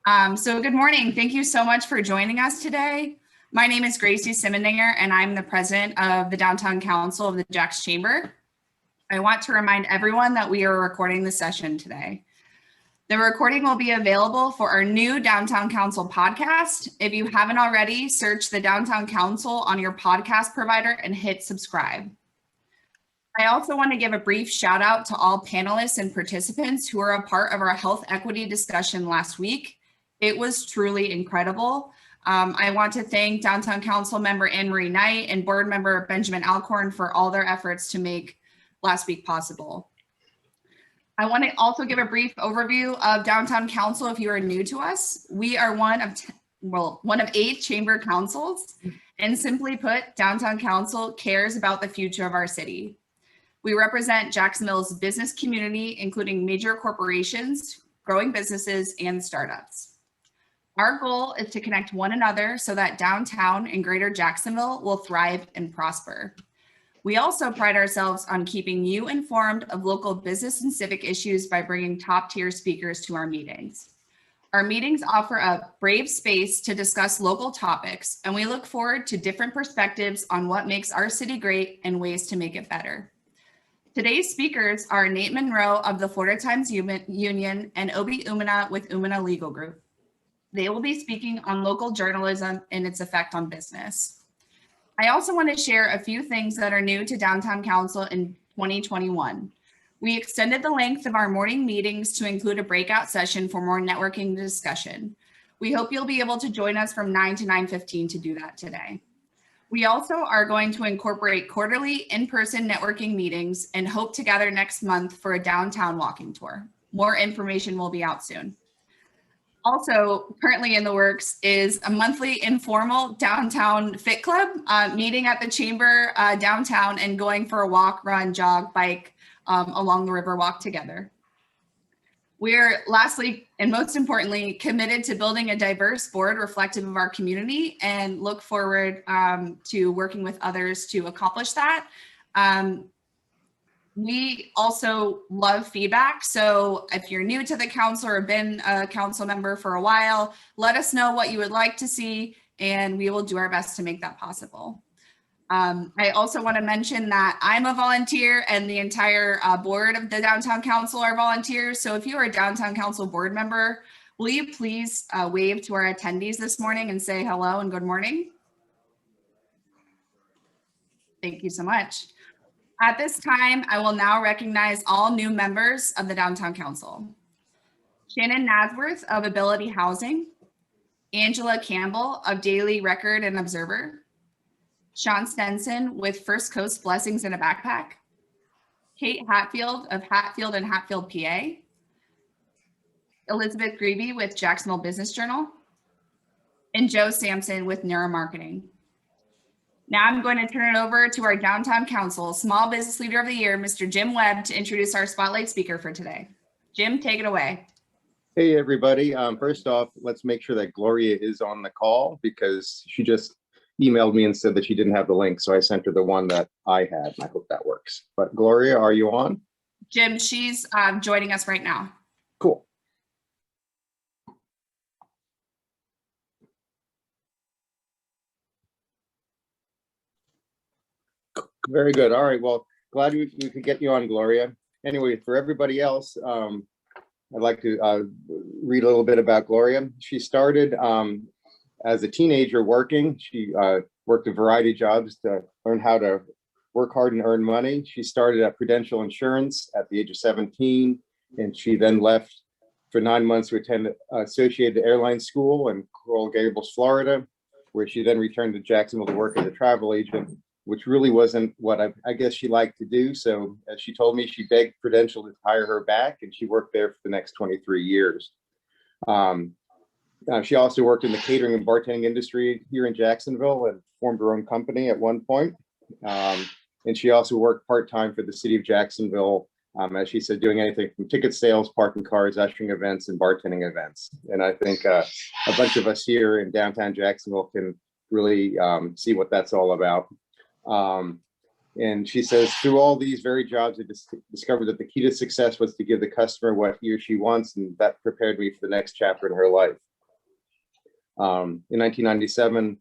So good morning. Thank you so much for joining us today. My name is Gracie Simoninger, and I'm the president of the Downtown Council of the JAX Chamber. I want to remind everyone that we are recording the session today. The recording will be available for our new Downtown Council podcast. If you haven't already, search the Downtown Council on your podcast provider and hit subscribe. I also want to give a brief shout out to all panelists and participants who were a part of our health equity discussion last week. It was truly incredible. I want to thank Downtown Council member Anne Marie Knight and board member Benjamin Alcorn for all their efforts to make last week possible. I want to also give a brief overview of Downtown Council if you are new to us. We are one of 8 chamber councils, and simply put, Downtown Council cares about the future of our city. We represent Jacksonville's business community, including major corporations, growing businesses, and startups. Our goal is to connect one another so that downtown and greater Jacksonville will thrive and prosper. We also pride ourselves on keeping you informed of local business and civic issues by bringing top-tier speakers to our meetings. Our meetings offer a brave space to discuss local topics, and we look forward to different perspectives on what makes our city great and ways to make it better. Today's speakers are Nate Monroe of the Florida Times Union and Obi Umunna with Umunna Legal Group. They will be speaking on local journalism and its effect on business. I also want to share a few things that are new to Downtown Council in 2021. We extended the length of our morning meetings to include a breakout session for more networking discussion. We hope you'll be able to join us from 9 to 9:15 to do that today. We also are going to incorporate quarterly in-person networking meetings and hope to gather next month for a downtown walking tour. More information will be out soon. Also, currently in the works is a monthly informal downtown fit club meeting at the chamber downtown and going for a walk, run, jog, bike along the Riverwalk together. We're lastly, and most importantly, committed to building a diverse board reflective of our community and look forward to working with others to accomplish that. We also love feedback. So if you're new to the council or been a council member for a while, let us know what you would like to see, and we will do our best to make that possible. I also want to mention that I'm a volunteer and the entire board of the Downtown Council are volunteers. So if you are a Downtown Council board member, will you please wave to our attendees this morning and say hello and good morning? Thank you so much. At this time, I will now recognize all new members of the Downtown Council. Shannon Nasworth of Ability Housing, Angela Campbell of Daily Record and Observer, Sean Stenson with First Coast Blessings in a Backpack, Kate Hatfield of Hatfield and Hatfield, PA, Elizabeth Greeby with Jacksonville Business Journal, and Joe Sampson with Neuromarketing. Now I'm going to turn it over to our Downtown Council Small Business Leader of the Year, Mr. Jim Webb, to introduce our spotlight speaker for today. Jim, take it away. Hey, everybody. First off, let's make sure that Gloria is on the call because she just emailed me and said that she didn't have the link. So I sent her the one that I had, and I hope that works. But Gloria, are you on? Jim, she's joining us right now. Cool. Very good. All right. Well, glad we could get you on, Gloria. Anyway, for everybody else, I'd like to read a little bit about Gloria. She started as a teenager working. She worked a variety of jobs to learn how to work hard and earn money. She started at Prudential Insurance at the age of 17, and she then left for 9 months to attend Associated Airlines School in Coral Gables, Florida, where she then returned to Jacksonville to work as a travel agent, which really wasn't what I guess she liked to do. So as she told me, she begged Prudential to hire her back, and she worked there for the next 23 years. She also worked in the catering and bartending industry here in Jacksonville and formed her own company at one point. And she also worked part-time for the city of Jacksonville, as she said, doing anything from ticket sales, parking cars, ushering events, and bartending events. And I think a bunch of us here in downtown Jacksonville can really see what that's all about. And she says, through all these varied jobs, I discovered that the key to success was to give the customer what he or she wants, and that prepared me for the next chapter in her life. In 1997,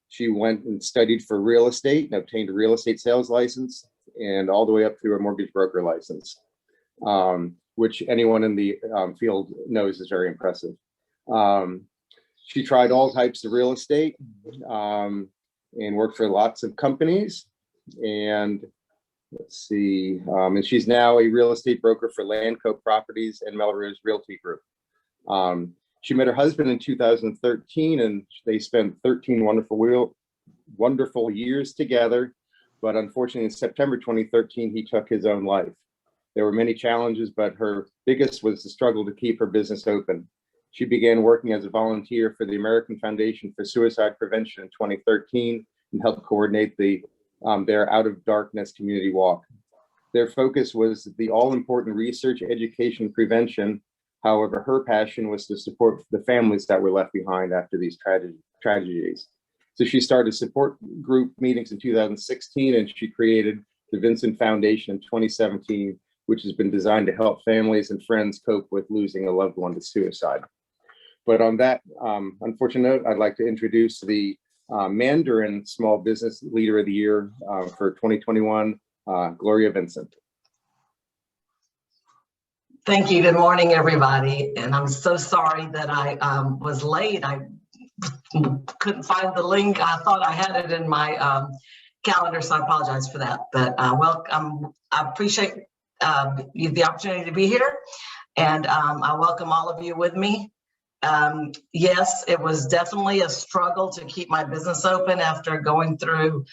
she went and studied for real estate and obtained a real estate sales license, and all the way up through a mortgage broker license, which anyone in the field knows is very impressive. She tried all types of real estate and worked for lots of companies. And let's see, and she's now a real estate broker for Landco Properties and Melrose Realty Group. She met her husband in 2013, and they spent 13 wonderful years together. But unfortunately, in September 2013, he took his own life. There were many challenges, but her biggest was the struggle to keep her business open. She began working as a volunteer for the American Foundation for Suicide Prevention in 2013 and helped coordinate their Out of Darkness community walk. Their focus was the all-important research, education, prevention. However, her passion was to support the families that were left behind after these tragedies. So she started support group meetings in 2016, and she created the Vincent Foundation in 2017, which has been designed to help families and friends cope with losing a loved one to suicide. But on that unfortunate note, I'd like to introduce the Mandarin Small Business Leader of the Year for 2021, Gloria Vincent. Thank you. Good morning, everybody. And I'm so sorry that I was late. I couldn't find the link. I thought I had it in my calendar, so I apologize for that. But welcome. I appreciate the opportunity to be here, and I welcome all of you with me. Yes, it was definitely a struggle to keep my business open after going through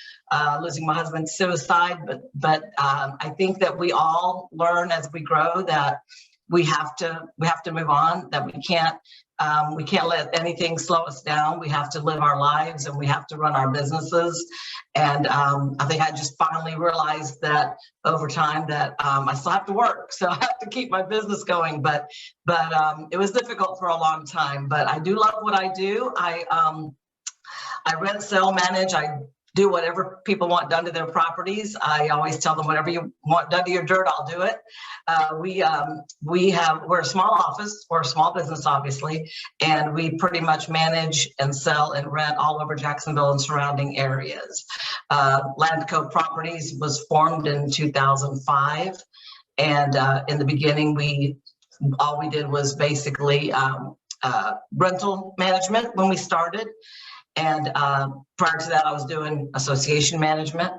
losing my husband to suicide, but I think that we all learn as we grow that we have to move on, that we can't let anything slow us down. We have to live our lives and we have to run our businesses. And I think I just finally realized that over time that I still have to work. So I have to keep my business going, but it was difficult for a long time, but I do love what I do. I rent, sell, manage. I do whatever people want done to their properties. I always tell them, whatever you want done to your dirt, I'll do it. We're a small office, we're a small business, obviously, and we pretty much manage and sell and rent all over Jacksonville and surrounding areas. Landco Properties was formed in 2005, and in the beginning, all we did was basically rental management when we started. And prior to that, I was doing association management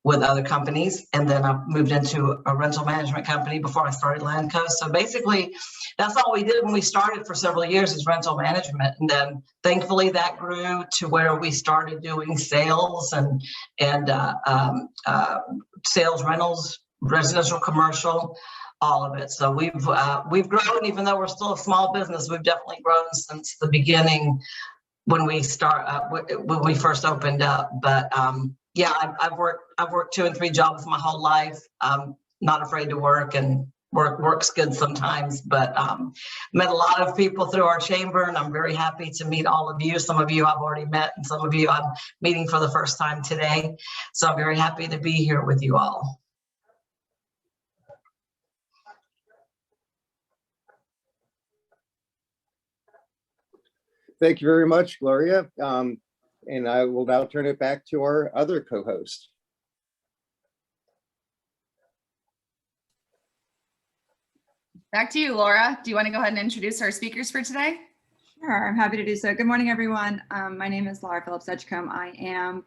with other companies. And then I moved into a rental management company before I started Landco. So basically, that's all we did when we started for several years is rental management. And then thankfully that grew to where we started doing sales and sales, rentals, residential, commercial, all of it. So we've grown, even though we're still a small business, we've definitely grown since the beginning when we first opened up. But yeah, I've worked 2 and 3 jobs my whole life. I'm not afraid to work, and work's good sometimes. But met a lot of people through our chamber, and I'm very happy to meet all of you. Some of you I've already met, and some of you I'm meeting for the first time today. So I'm very happy to be here with you all. Thank you very much, Gloria. And I will now turn it back to our other co-host. Back to you, Laura. Do you want to go ahead and introduce our speakers for today? Sure, I'm happy to do so. Good morning, everyone. My name is Laura Phillips Edgecombe. I am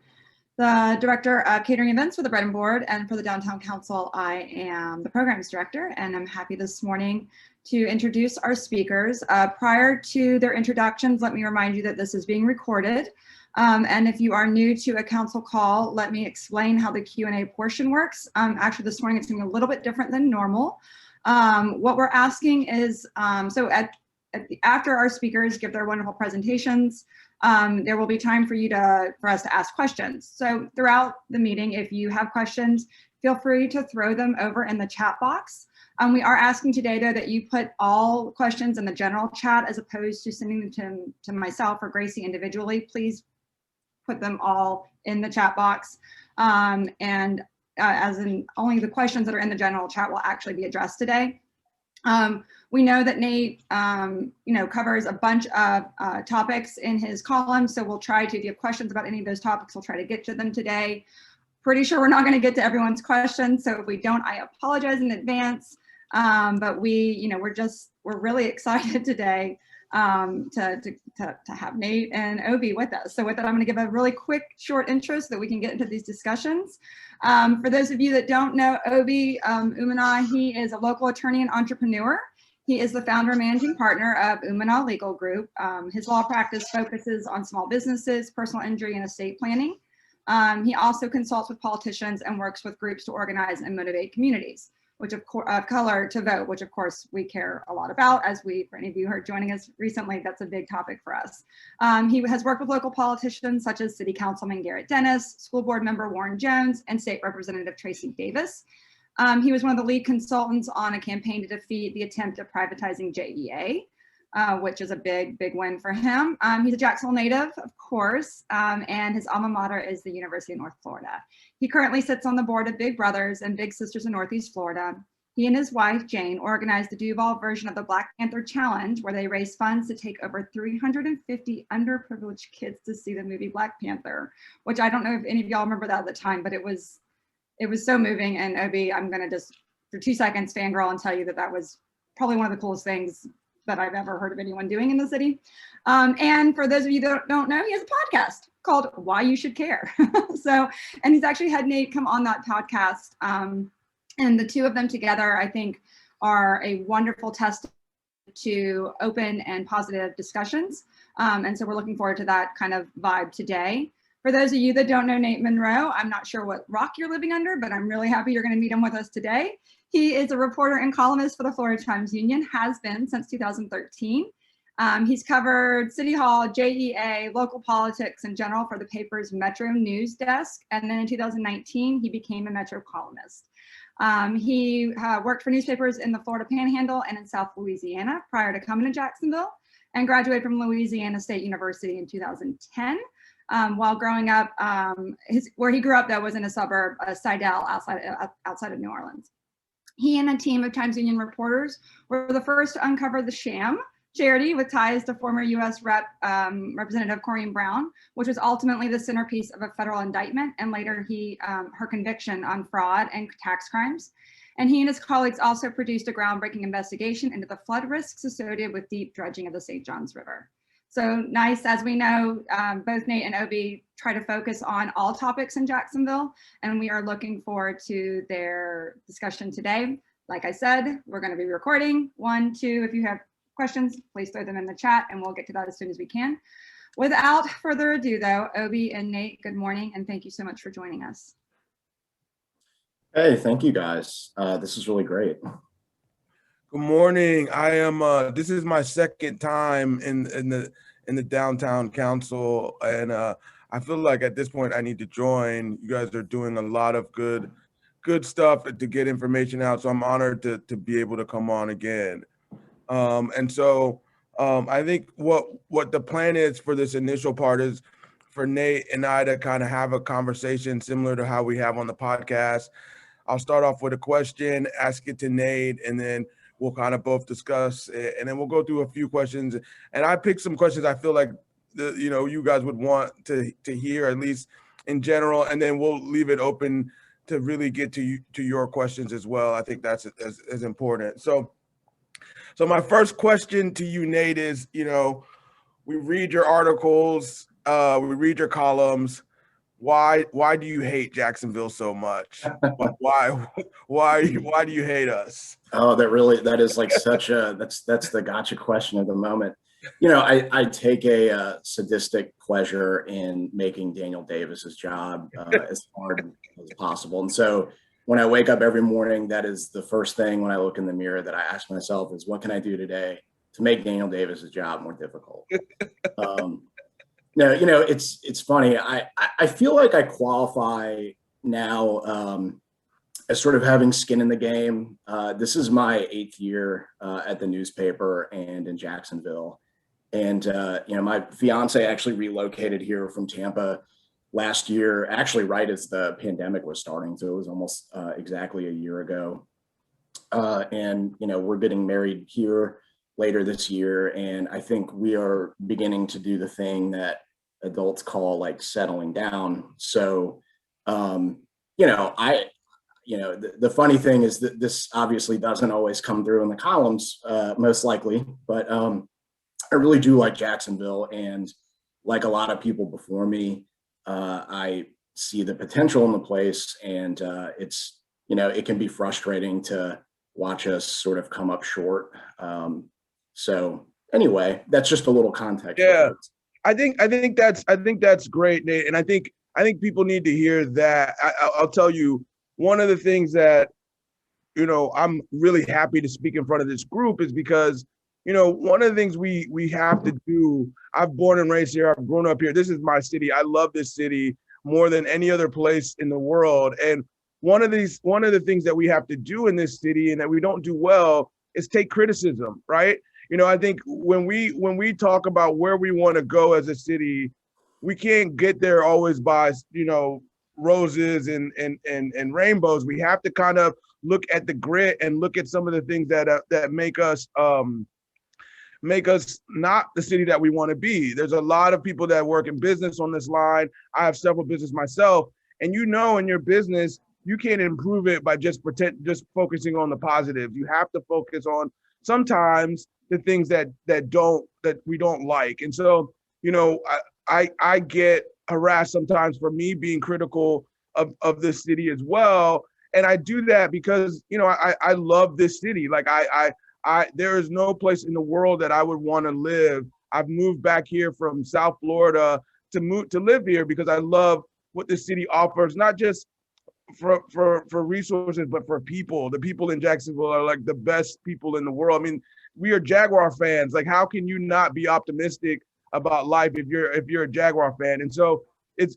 the Director of Catering Events for the Bread and Board, and for the Downtown Council, I am the Programs Director, and I'm happy this morning to introduce our speakers. Prior to their introductions, let me remind you that this is being recorded. And if you are new to a council call, let me explain how the Q&A portion works. Actually, this morning it's going to be a little bit different than normal. What we're asking is, after our speakers give their wonderful presentations, there will be time for us to ask questions. So throughout the meeting, if you have questions, feel free to throw them over in the chat box. We are asking today, though, that you put all questions in the general chat as opposed to sending them to myself or Gracie individually. Please put them all in the chat box. As in only the questions that are in the general chat will actually be addressed today. We know that Nate, covers a bunch of topics in his column. So we'll try to, if you have questions about any of those topics, we'll try to get to them today. Pretty sure we're not going to get to everyone's questions. So if we don't, I apologize in advance. But we're really excited today to have Nate and Obi with us. So with that, I'm going to give a really quick, short intro so that we can get into these discussions. For those of you that don't know Obi Umunna, he is a local attorney and entrepreneur. He is the founder and managing partner of Umunna Law Group. His law practice focuses on small businesses, personal injury, and estate planning. He also consults with politicians and works with groups to organize and motivate communities, which of color to vote, which of course we care a lot about. For any of you who are joining us recently, that's a big topic for us. He has worked with local politicians such as City Councilman Garrett Dennis, School Board Member Warren Jones, and State Representative Tracy Davis. He was one of the lead consultants on a campaign to defeat the attempt at privatizing JEA, which is a big win for him. He's a Jacksonville native, of course, and his alma mater is the University of North Florida. He currently sits on the board of Big Brothers and Big Sisters of Northeast Florida. He and his wife, Jane, organized the Duval version of the Black Panther Challenge, where they raised funds to take over 350 underprivileged kids to see the movie Black Panther, which I don't know if any of y'all remember that at the time, but it was so moving. And Obi, I'm gonna just, for 2 seconds, fangirl and tell you that that was probably one of the coolest things that I've ever heard of anyone doing in the city. And for those of you that don't know, he has a podcast called Why You Should Care. And he's actually had Nate come on that podcast. And the two of them together, I think, are a wonderful testament to open and positive discussions. And so we're looking forward to that kind of vibe today. For those of you that don't know Nate Monroe, I'm not sure what rock you're living under, but I'm really happy you're going to meet him with us today. He is a reporter and columnist for the Florida Times-Union, has been since 2013. He's covered City Hall, JEA, local politics in general for the paper's Metro News Desk. And then in 2019, he became a Metro columnist. He worked for newspapers in the Florida Panhandle and in South Louisiana prior to coming to Jacksonville, and graduated from Louisiana State University in 2010. While growing up, where he grew up though was in a suburb, Sidell, outside of New Orleans. He and a team of Times-Union reporters were the first to uncover the sham charity with ties to former U.S. Representative Corrine Brown, which was ultimately the centerpiece of a federal indictment and later her conviction on fraud and tax crimes. And he and his colleagues also produced a groundbreaking investigation into the flood risks associated with deep dredging of the St. Johns River. So nice, as we know, both Nate and Obi try to focus on all topics in Jacksonville, and we are looking forward to their discussion today. Like I said, we're going to be recording 1, 2. If you have questions, please throw them in the chat, and we'll get to that as soon as we can. Without further ado, though, Obi and Nate, good morning, and thank you so much for joining us. Hey, thank you guys. This is really great. Good morning. I am. This is my second time in the Downtown Council, and I feel like at this point I need to join. You guys are doing a lot of good stuff to get information out, so I'm honored to be able to come on again. And so I think what the plan is for this initial part is for Nate and I to kind of have a conversation similar to how we have on the podcast. I'll start off with a question, ask it to Nate, and then we'll kind of both discuss it, and then we'll go through a few questions. And I picked some questions I feel like you guys would want to hear, at least in general, and then we'll leave it open to really get to your questions as well. I think that's as important. So my first question to you, Nate, is, we read your articles, we read your columns. Why do you hate Jacksonville so much? Why do you hate us? Oh, that is like such a that's the gotcha question of the moment. I take a sadistic pleasure in making Daniel Davis's job as hard as possible. And so when I wake up every morning, that is the first thing when I look in the mirror that I ask myself is, what can I do today to make Daniel Davis's job more difficult? No, it's funny. I feel like I qualify now as sort of having skin in the game. This is my 8th year at the newspaper and in Jacksonville. And, my fiance actually relocated here from Tampa last year, actually right as the pandemic was starting. So it was almost exactly a year ago. And, we're getting married here later this year. And I think we are beginning to do the thing that adults call like settling down. So, the funny thing is that this obviously doesn't always come through in the columns, most likely, but I really do like Jacksonville, and like a lot of people before me, I see the potential in the place, and it's, it can be frustrating to watch us sort of come up short. So anyway, that's just a little context. Yeah, I think that's great, Nate, and I think people need to hear that. I'll tell you, one of the things that I'm really happy to speak in front of this group is because one of the things we have to do. I've born and raised here. I've grown up here. This is my city. I love this city more than any other place in the world. And one of the things that we have to do in this city and that we don't do well is take criticism, right? I think when we talk about where we want to go as a city, we can't get there always by, roses and rainbows. We have to kind of look at the grit and look at some of the things that make us not the city that we want to be. There's a lot of people that work in business on this line. I have several businesses myself, and in your business, you can't improve it by just focusing on the positive. You have to focus on sometimes the things that we don't like. And so, I get harassed sometimes for me being critical of this city as well. And I do that because, I love this city. Like there is no place in the world that I would want to live. I've moved back here from South Florida to live here because I love what the city offers, not just for resources, but for people. The people in Jacksonville are like the best people in the world. I mean, we are Jaguar fans. Like, how can you not be optimistic about life if you're a Jaguar fan? And so there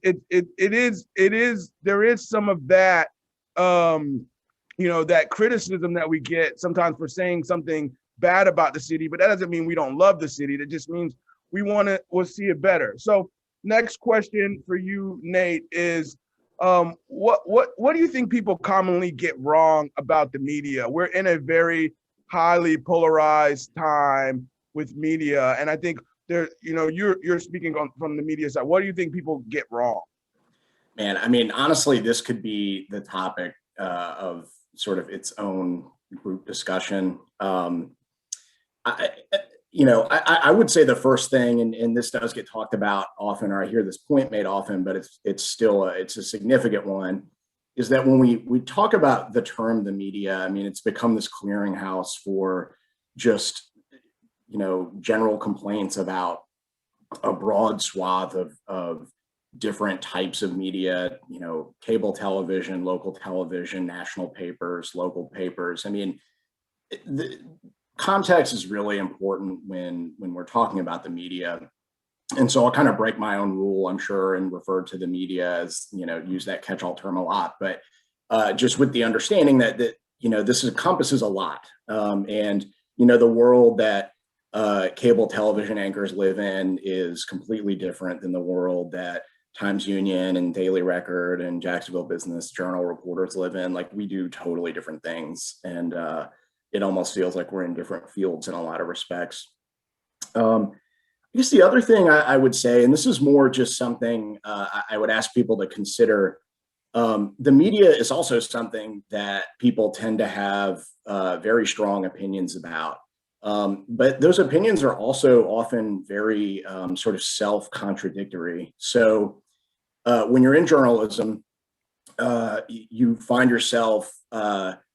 is some of that, that criticism that we get sometimes for saying something bad about the city, but that doesn't mean we don't love the city. That just means we'll see it better. So next question for you, Nate, is what do you think people commonly get wrong about the media? We're in a very highly polarized time with media, and I think you're speaking from the media side. What do you think people get wrong? Man, I mean, honestly, this could be the topic of sort of its own group discussion. I would say the first thing, and this does get talked about often, or I hear this point made often, but it's still a significant one, is that when we talk about the term the media, I mean, it's become this clearinghouse for just general complaints about a broad swath of different types of media, cable television, local television, national papers, local papers. I mean, the context is really important when we're talking about the media. And so I'll kind of break my own rule, I'm sure, and refer to the media as, use that catch-all term a lot, but just with the understanding that this encompasses a lot. And, the world that cable television anchors live in is completely different than the world that Times Union and Daily Record and Jacksonville Business Journal reporters live in. Like, we do totally different things. And it almost feels like we're in different fields in a lot of respects. I guess the other thing I would say, and this is more just something I would ask people to consider, the media is also something that people tend to have very strong opinions about. But those opinions are also often very sort of self-contradictory. So when you're in journalism, you find yourself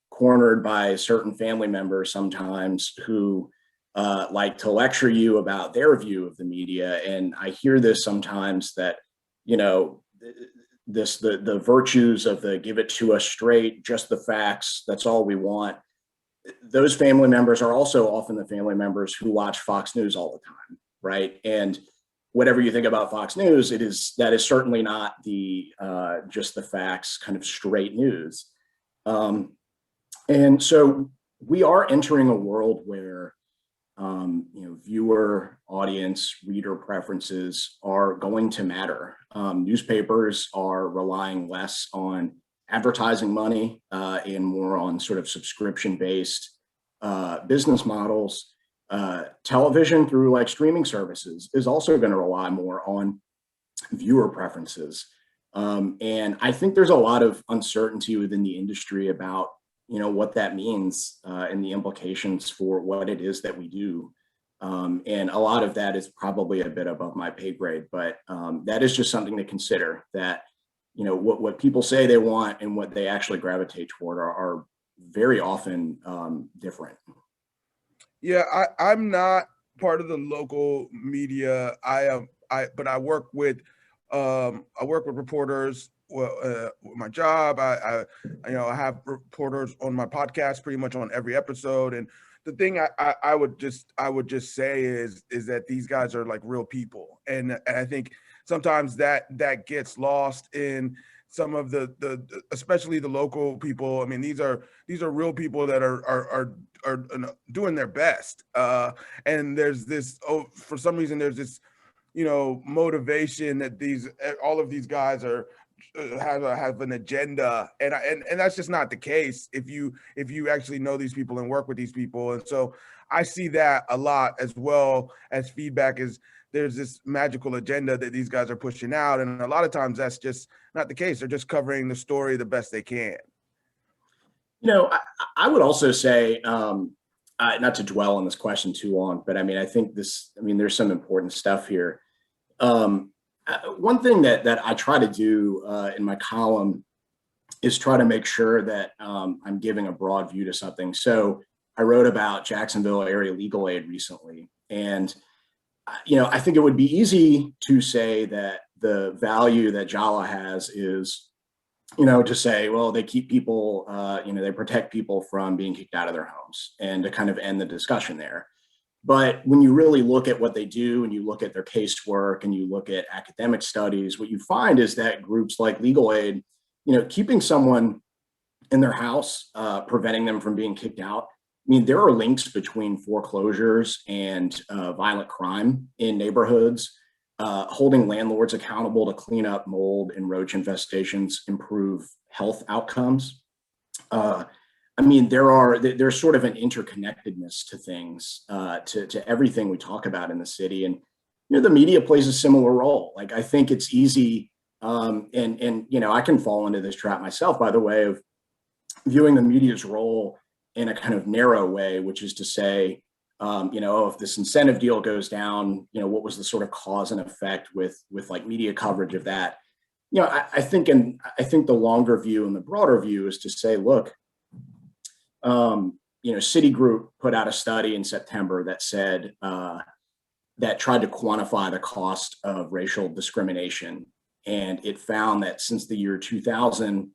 cornered by certain family members sometimes who like to lecture you about their view of the media. And I hear this sometimes that, the virtues of the give it to us straight, just the facts, that's all we want. Those family members are also often the family members who watch Fox News all the time, right? And whatever you think about Fox News, that is certainly not the just the facts kind of straight news. And so we are entering a world where viewer, audience, reader preferences are going to matter. Newspapers are relying less on advertising money and more on sort of subscription-based business models. Television through like streaming services is also going to rely more on viewer preferences. And I think there's a lot of uncertainty within the industry about, what that means and the implications for what it is that we do. And a lot of that is probably a bit above my pay grade, but that is just something to consider, that, what people say they want and what they actually gravitate toward are very often different. Yeah, I'm not part of the local media. But I work with reporters. With my job, I have reporters on my podcast pretty much on every episode. And the thing I would just say is that these guys are like real people, and I think sometimes that gets lost in some of the especially the local people. I mean, these are real people that are doing their best. And there's this, for some reason, there's this, motivation that all of these guys have an agenda, and that's just not the case if you actually know these people and work with these people. And so I see that a lot, as well as feedback is there's this magical agenda that these guys are pushing out, and a lot of times that's just not the case. They're just covering the story the best they can. I would also say, not to dwell on this question too long, but I think there's some important stuff here. One thing that I try to do in my column is try to make sure that I'm giving a broad view to something. So I wrote about Jacksonville area legal aid recently, and I think it would be easy to say that the value that JALA has is, to say, well, they keep people, they protect people from being kicked out of their homes, and to kind of end the discussion there. But when you really look at what they do, and you look at their casework, and you look at academic studies, what you find is that groups like legal aid, keeping someone in their house, preventing them from being kicked out. There are links between foreclosures and violent crime in neighborhoods. Holding landlords accountable to clean up mold and roach infestations, improve health outcomes. There's sort of an interconnectedness to things, to everything we talk about in the city. And, the media plays a similar role. Like, I think it's easy, and I can fall into this trap myself, by the way, of viewing the media's role in a kind of narrow way, which is to say, if this incentive deal goes down, what was the sort of cause and effect with like media coverage of that? I think the longer view and the broader view is to say, look, Citigroup put out a study in September that said, that tried to quantify the cost of racial discrimination. And it found that since the year 2000,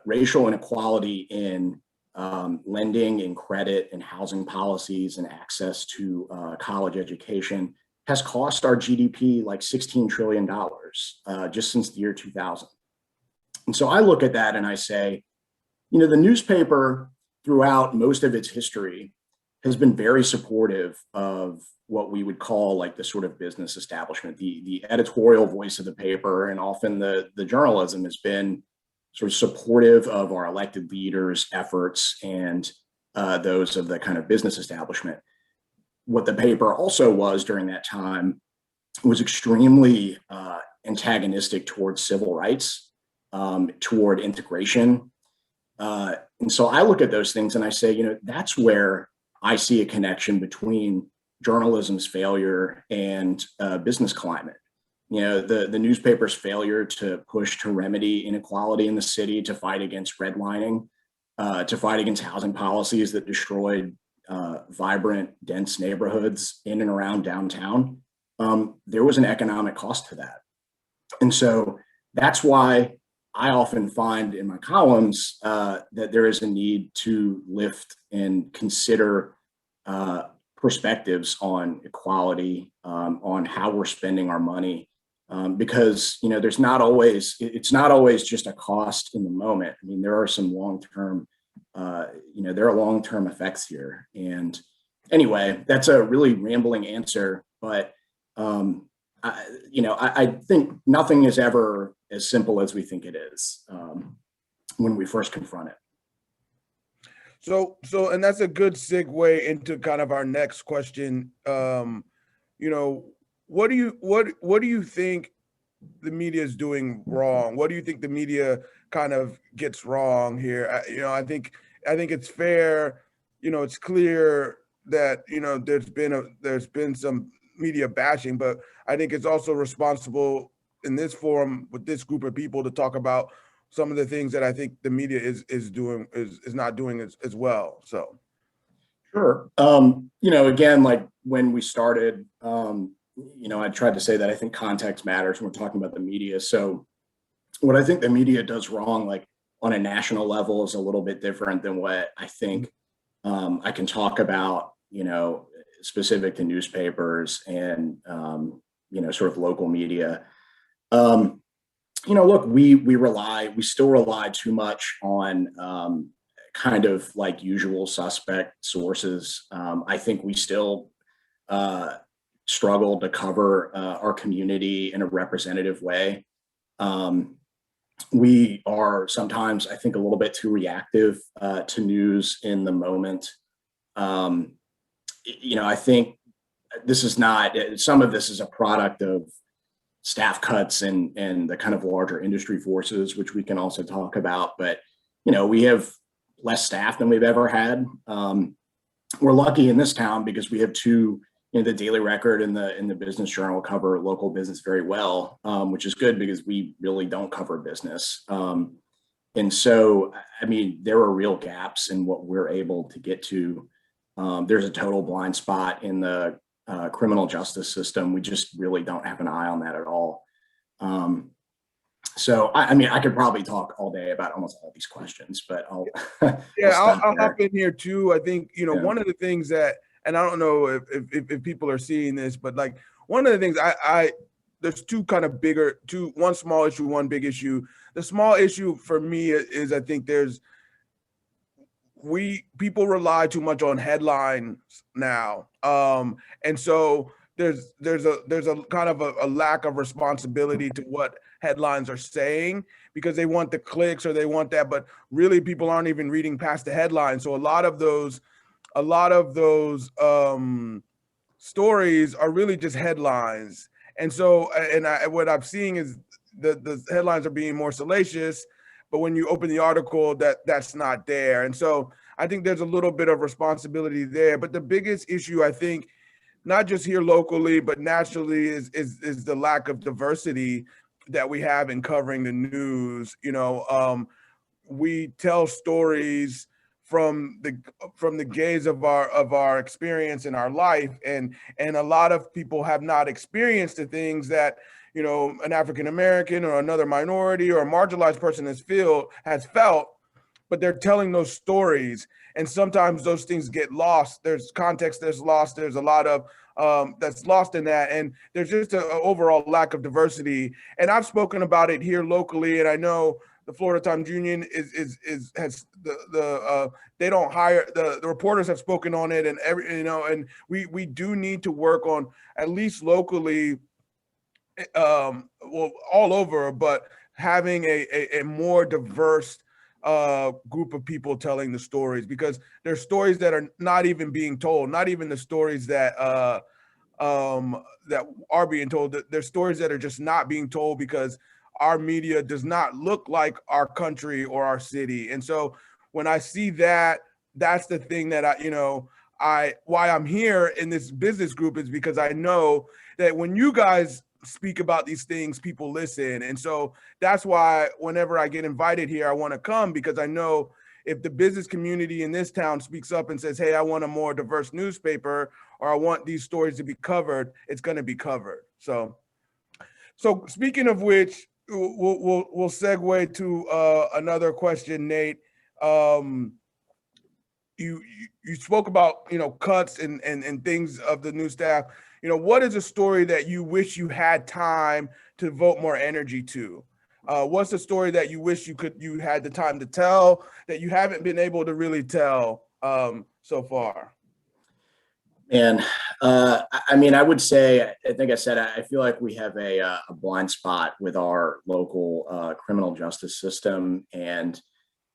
racial inequality in lending and credit and housing policies and access to college education has cost our GDP like $16 trillion just since the year 2000. And so I look at that and I say, the newspaper throughout most of its history has been very supportive of what we would call like the sort of business establishment. The editorial voice of the paper, and often the journalism, has been sort of supportive of our elected leaders' efforts and those of the kind of business establishment. What the paper also was during that time was extremely antagonistic towards civil rights, toward integration. And so I look at those things and I say, that's where I see a connection between journalism's failure and business climate. The newspaper's failure to push to remedy inequality in the city, to fight against redlining, to fight against housing policies that destroyed vibrant, dense neighborhoods in and around downtown. There was an economic cost to that. And so that's why I often find in my columns that there is a need to lift and consider perspectives on equality, on how we're spending our money. Because it's not always just a cost in the moment. There are some long-term, there are long-term effects here. And anyway, that's a really rambling answer, but I think nothing is ever as simple as we think it is. when we first confront it. So, and that's a good segue into kind of our next question. You know, what do you think the media is doing wrong? What do you think the media kind of gets wrong here? You know, I think it's fair. You know, it's clear that, you know, there's been some media bashing, but I think it's also responsible in this forum with this group of people to talk about some of the things that I think the media is not doing as well. So. Sure. You know, again, like when we started, you know, I tried to say that I think context matters when we're talking about the media. So what I think the media does wrong, like on a national level, is a little bit different than what I think I can talk about, you know, specific to newspapers and, you know, sort of local media. You know, look, we still rely too much on kind of like usual suspect sources. I think we still struggle to cover our community in a representative way. We are sometimes, I think, a little bit too reactive to news in the moment. You know, I think this is not, some of this is a product of staff cuts and the kind of larger industry forces, which we can also talk about. But, you know, we have less staff than we've ever had. We're lucky in this town because we have two, you know, the Daily Record and the Business Journal cover local business very well, which is good because we really don't cover business. And so, I mean, there are real gaps in what we're able to get to. There's a total blind spot in the criminal justice system. We just really don't have an eye on that at all. So, I mean, I could probably talk all day about almost all these questions, but I'll I'll hop in here too. I think, you know, Yeah. one of the things that, and I don't know if people are seeing this, but like one of the things there's two kind of bigger, one small issue, one big issue. The small issue for me is I think people rely too much on headlines now. And so there's a kind of a lack of responsibility to what headlines are saying because they want the clicks or they want that, but really people aren't even reading past the headlines. So a lot of those stories are really just headlines. And so, what I'm seeing is the headlines are being more salacious, but when you open the article, that's not there. And so I think there's a little bit of responsibility there. But the biggest issue, I think, not just here locally, but nationally, is the lack of diversity that we have in covering the news. You know, we tell stories from the gaze of our experience in our life, and a lot of people have not experienced the things that, you know, an African American or another minority or a marginalized person has felt, but they're telling those stories, and sometimes those things get lost. There's context that's lost. There's a lot of that's lost in that, and there's just an overall lack of diversity. And I've spoken about it here locally, and I know the Florida Times Union has they don't hire the reporters have spoken on it, and and we do need to work on, at least locally, well, all over, but having a more diverse group of people telling the stories, because there's stories that are not even being told, not even the stories that that are being told. There's stories that are just not being told because our media does not look like our country or our city. And so when I see that, that's the thing that why I'm here in this business group, is because I know that when you guys speak about these things, people listen. And so that's why whenever I get invited here, I want to come, because I know if the business community in this town speaks up and says, hey, I want a more diverse newspaper, or I want these stories to be covered, it's going to be covered. So speaking of which, we'll segue to another question, Nate. You spoke about, cuts and things of the new staff. What is a story that you wish you had time to devote more energy to? What's the story that you wish you had the time to tell that you haven't been able to really tell so far? And I mean, I would say, I think I said, I feel like we have a blind spot with our local criminal justice system. And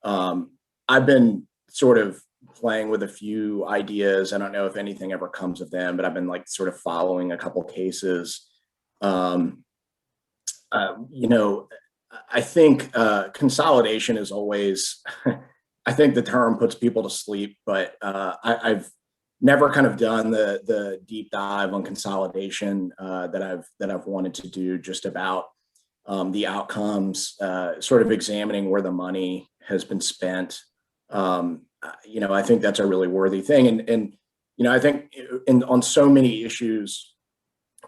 I've been sort of playing with a few ideas. I don't know if anything ever comes of them, but I've been like sort of following a couple cases. You know, I think consolidation is always, I think the term puts people to sleep, but I've never kind of done the deep dive on consolidation that I've wanted to do, just about the outcomes, sort of examining where the money has been spent. You know, I think that's a really worthy thing. And you know, I think on so many issues,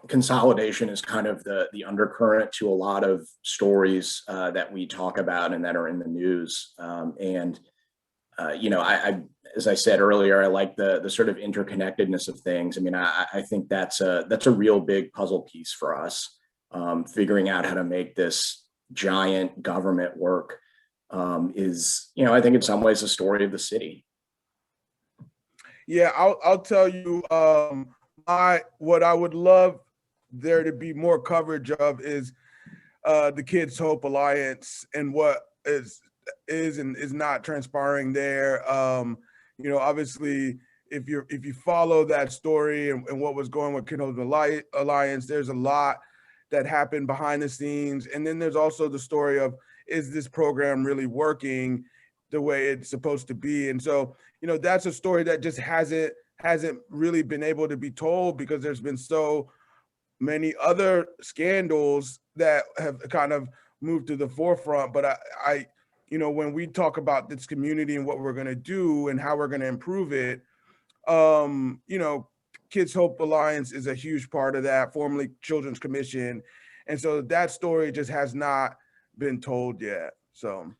consolidation is kind of the undercurrent to a lot of stories that we talk about and that are in the news. You know, I as I said earlier, I like the sort of interconnectedness of things. I mean, I think that's a real big puzzle piece for us, figuring out how to make this giant government work. Is, you know, I think in some ways a story of the city. Yeah, I'll tell you, what I would love there to be more coverage of is the Kids Hope Alliance and what is and is not transpiring there. You know, obviously, if you follow that story and what was going with Kids Hope Alliance, there's a lot that happened behind the scenes, and then there's also the story of, is this program really working the way it's supposed to be? And so, you know, that's a story that just hasn't really been able to be told, because there's been so many other scandals that have kind of moved to the forefront. But I you know, when we talk about this community and what we're going to do and how we're going to improve it, you know, Kids Hope Alliance is a huge part of that, formerly Children's Commission. And so that story just has not been told yet. So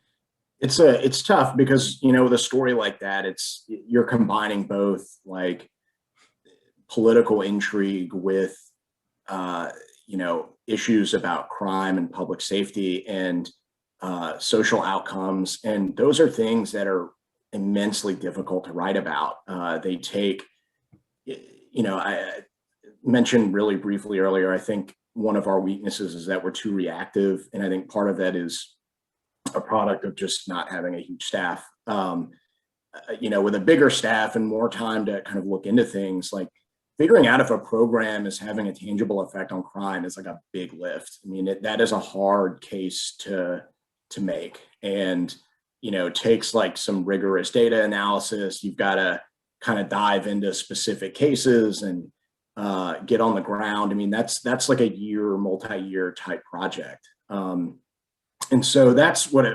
It's tough because, you know, with a story like that, you're combining both like political intrigue with you know, issues about crime and public safety and social outcomes, and those are things that are immensely difficult to write about. They take, you know, I mentioned really briefly earlier, I think one of our weaknesses is that we're too reactive, and I think part of that is a product of just not having a huge staff. You know, with a bigger staff and more time to kind of look into things, like figuring out if a program is having a tangible effect on crime is like a big lift. I mean, that is a hard case to make, and, you know, takes like some rigorous data analysis. You've got to kind of dive into specific cases and get on the ground. I mean, that's like a year, multi-year type project. And so that's what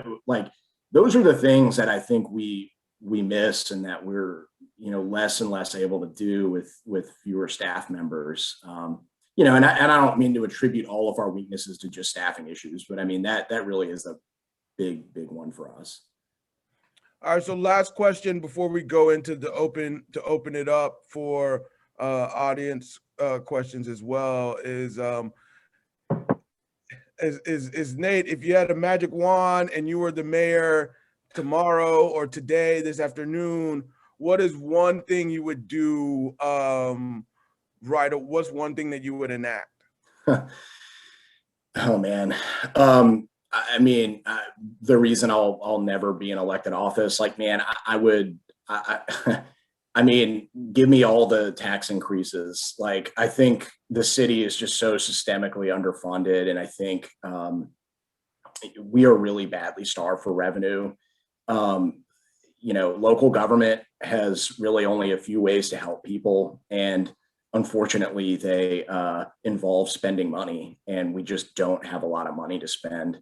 those are the things that I think we miss, and that we're, you know, less and less able to do with fewer staff members. You know, and I don't mean to attribute all of our weaknesses to just staffing issues, but I mean, that really is a big one for us. all right, so last question before we go into the open it up for audience questions as well is Nate, if you had a magic wand and you were the mayor tomorrow or today, this afternoon, what is one thing you would do? What's one thing that you would enact? Oh man. I mean, the reason I'll never be in elected office, like, man, I would, I mean, give me all the tax increases. Like, I think the city is just so systemically underfunded, and I think we are really badly starved for revenue. You know, local government has really only a few ways to help people, and unfortunately, they involve spending money, and we just don't have a lot of money to spend.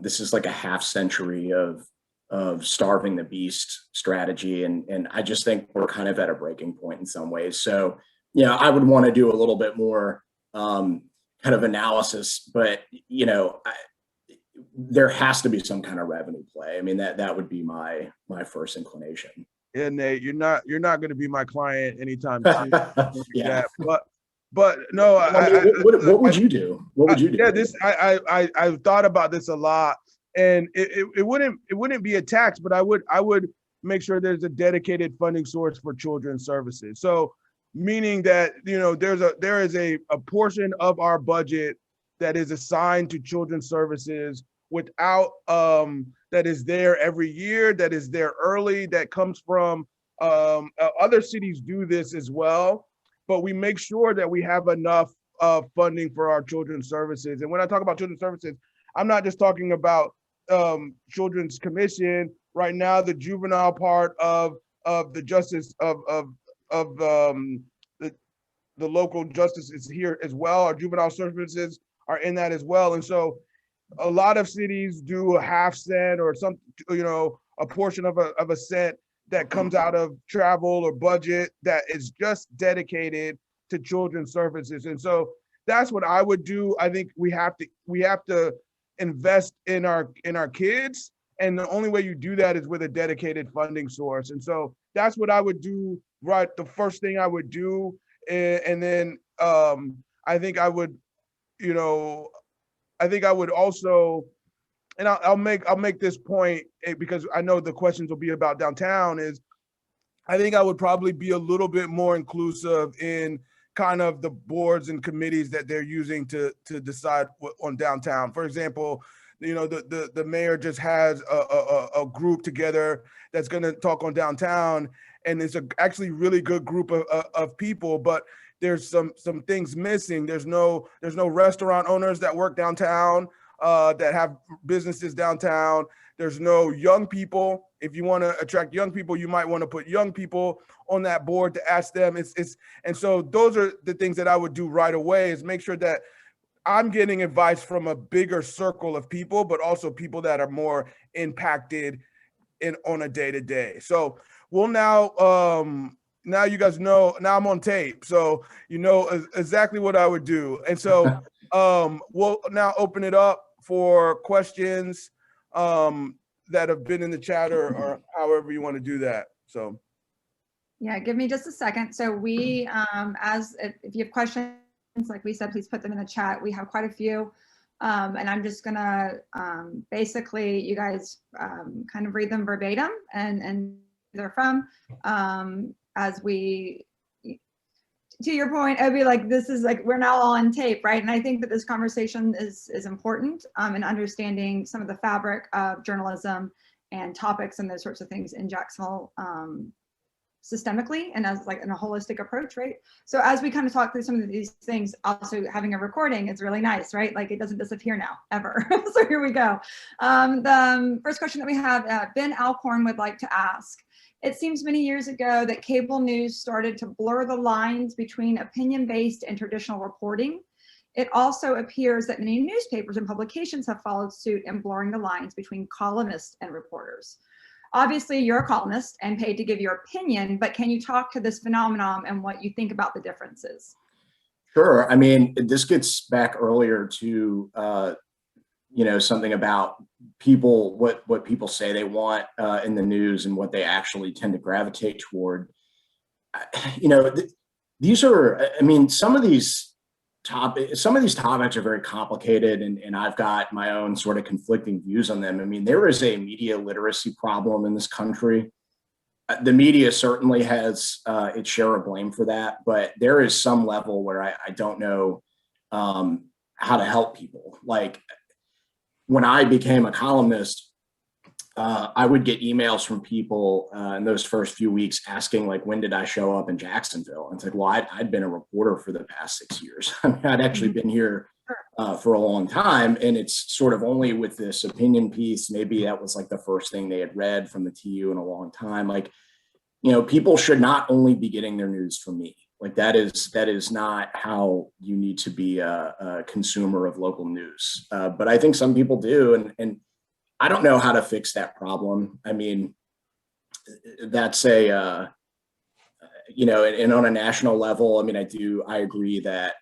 This is like a half century of starving the beast strategy, and I just think we're kind of at a breaking point in some ways. So, you know, I would want to do a little bit more kind of analysis, but, you know, there has to be some kind of revenue play. I mean, that would be my first inclination. Yeah, Nate, you're not going to be my client anytime soon. Yeah. But no, what would you do? What would you do? Yeah, I've thought about this a lot, and it wouldn't be a tax, but I would make sure there's a dedicated funding source for children's services. So, meaning that, you know, there is a portion of our budget that is assigned to children's services without that is there every year, that is there early, that comes from other cities do this as well, but we make sure that we have enough funding for our children's services. And when I talk about children's services, I'm not just talking about Children's Commission. Right now, the juvenile part of the justice of the local justice is here as well. Our juvenile services are in that as well. And so a lot of cities do a half cent or some, a portion of a cent that comes out of travel or budget that is just dedicated to children's services. And so that's what I would do. I think we have to invest in our kids. And the only way you do that is with a dedicated funding source. And so that's what I would do, right? The first thing I would do. And then I think I would, also, and I'll make this point because I know the questions will be about downtown, is I think I would probably be a little bit more inclusive in kind of the boards and committees that they're using to decide on downtown. For example, the mayor just has a group together that's going to talk on downtown, and it's actually really good group of people, but there's some things missing. There's no restaurant owners that work downtown, that have businesses downtown. There's no young people. If you want to attract young people, you might want to put young people on that board to ask them. And so those are the things that I would do right away, is make sure that I'm getting advice from a bigger circle of people, but also people that are more impacted on a day-to-day. So we'll now you guys know, now I'm on tape, so you know exactly what I would do. And so we'll now open it up for questions that have been in the chat or however you want to do that. So Yeah, give me just a second. So we, if you have questions, like we said, please put them in the chat. We have quite a few. And I'm just gonna, basically, you guys kind of read them verbatim and they're from, as we, to your point, Obi, like this is like, we're now all on tape, right? And I think that this conversation is important in understanding some of the fabric of journalism and topics and those sorts of things in Jacksonville systemically and as like in a holistic approach, right? So as we kind of talk through some of these things, also having a recording is really nice, right? Like it doesn't disappear now, ever. So here we go. The first question that we have, Ben Alcorn would like to ask, it seems many years ago that cable news started to blur the lines between opinion-based and traditional reporting. It also appears that many newspapers and publications have followed suit in blurring the lines between columnists and reporters. Obviously, you're a columnist and paid to give your opinion, but can you talk to this phenomenon and what you think about the differences? Sure. I mean, this gets back earlier to, something about people, what people say they want in the news and what they actually tend to gravitate toward. These are, I mean, some of these topics are very complicated, and I've got my own sort of conflicting views on them. I mean, there is a media literacy problem in this country. The media certainly has its share of blame for that, but there is some level where I don't know how to help people. Like when I became a columnist, I would get emails from people in those first few weeks asking, like, when did I show up in Jacksonville? And it's like, well, I'd been a reporter for the past 6 years. I mean, I'd actually been here for a long time. And it's sort of only with this opinion piece, maybe that was like the first thing they had read from the TU in a long time. Like, people should not only be getting their news from me. Like that is not how you need to be a consumer of local news. But I think some people do. And I don't know how to fix that problem. I mean, that's and on a national level, I mean, I agree that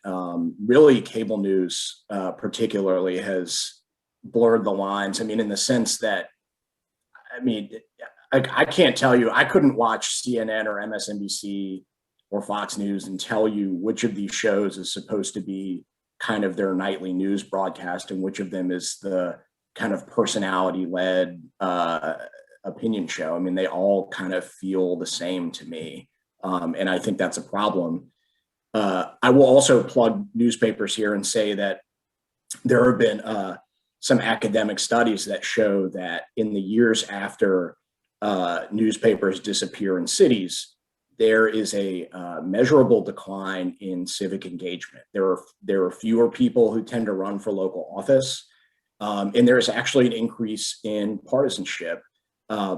really cable news particularly has blurred the lines. I mean, in the sense that, I can't tell you, I couldn't watch CNN or MSNBC or Fox News and tell you which of these shows is supposed to be kind of their nightly news broadcast and which of them is the kind of personality-led opinion show. I mean, they all kind of feel the same to me. And I think that's a problem. I will also plug newspapers here and say that there have been some academic studies that show that in the years after newspapers disappear in cities, there is a measurable decline in civic engagement. There are fewer people who tend to run for local office, and there is actually an increase in partisanship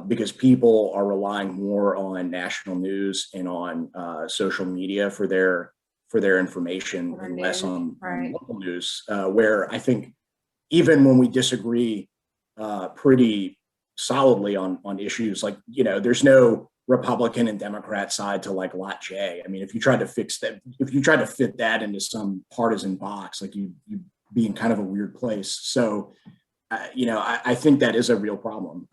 because people are relying more on national news and on social media for their information and less on local news, where I think even when we disagree pretty solidly on issues like, there's no Republican and Democrat side to like Lot J. I mean, if you tried to fix that, if you tried to fit that into some partisan box, like you'd be in kind of a weird place. So, I think that is a real problem.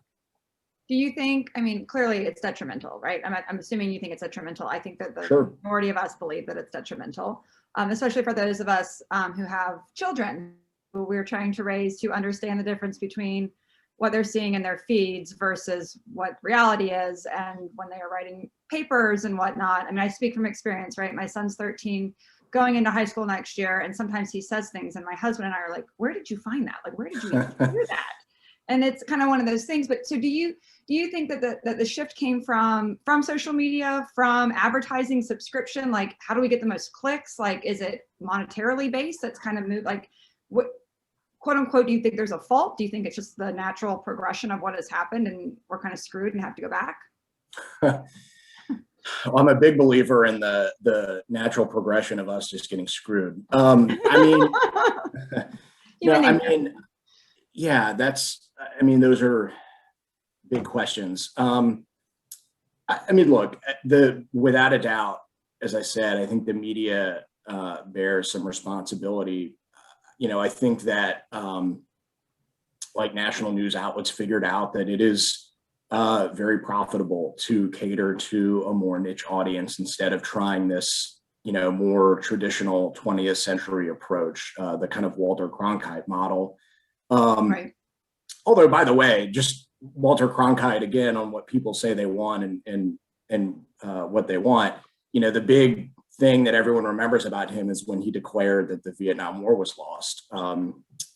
Do you think, I mean, clearly it's detrimental, right? I'm assuming you think it's detrimental. I think that the Sure. majority of us believe that it's detrimental, especially for those of us who have children who we're trying to raise to understand the difference between what they're seeing in their feeds versus what reality is, and when they are writing papers and whatnot. I mean, I speak from experience, right? My son's 13, going into high school next year, and sometimes he says things, and my husband and I are like, "Where did you find that? Like, where did you even hear that?" And it's kind of one of those things. But so, do you think that the shift came from social media, from advertising, subscription? Like, how do we get the most clicks? Like, is it monetarily based? That's kind of moved. Like, what, quote unquote, do you think there's a fault? Do you think it's just the natural progression of what has happened and we're kind of screwed and have to go back? Well, I'm a big believer in the natural progression of us just getting screwed. I mean, yeah, those are big questions. Look, without a doubt, as I said, I think the media bears some responsibility. I think that like national news outlets figured out that it is very profitable to cater to a more niche audience instead of trying this, more traditional 20th century approach, the kind of Walter Cronkite model. Right. Although, by the way, just Walter Cronkite again on what people say they want and what they want. The big thing that everyone remembers about him is when he declared that the Vietnam War was lost.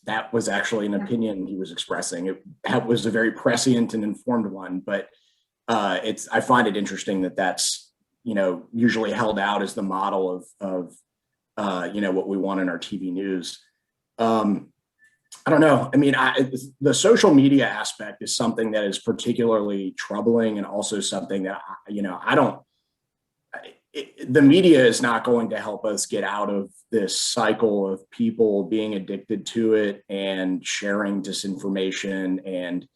That was actually an opinion he was expressing. That was a very prescient and informed one, but I find it interesting that that's usually held out as the model of what we want in our TV news. I don't know. I mean, the social media aspect is something that is particularly troubling, and also something that the media is not going to help us get out of this cycle of people being addicted to it and sharing disinformation and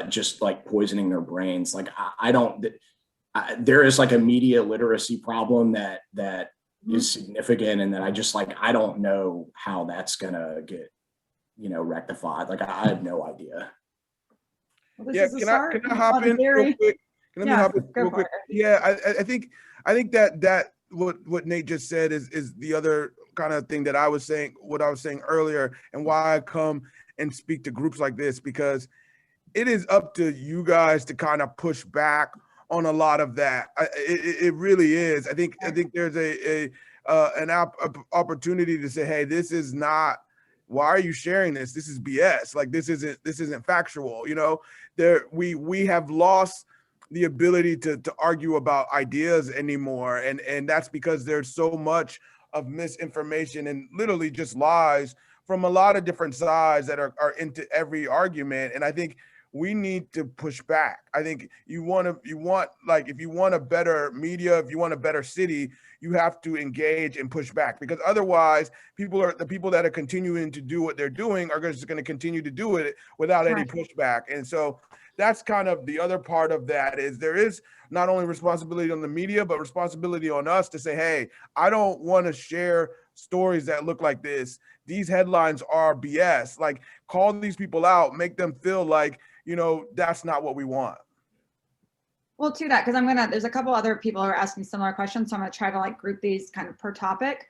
just like poisoning their brains. Like there is like a media literacy problem that is significant, and that I don't know how that's gonna get rectified. Like I have no idea. Well, Yeah, can I hop in real quick? Let me hop in real quick. Yeah, I think that what Nate just said is the other kind of thing that I was saying earlier, and why I come and speak to groups like this, because it is up to you guys to kind of push back on a lot of that. It really is. I think there's an opportunity to say, hey, this is not. Why are you sharing this? This is BS. Like this isn't factual. We have lost the ability to argue about ideas anymore. And that's because there's so much of misinformation and literally just lies from a lot of different sides that are into every argument. And I think we need to push back. I think if you want a better media, if you want a better city, you have to engage and push back, because otherwise the people that are continuing to do what they're doing are just going to continue to do it without any pushback. And so that's kind of the other part of that, is there is not only responsibility on the media, but responsibility on us to say, hey, I don't want to share stories that look like this. These headlines are BS. Like, call these people out, make them feel like, that's not what we want. Well, to that, because there's a couple other people who are asking similar questions, so I'm going to try to group these kind of per topic.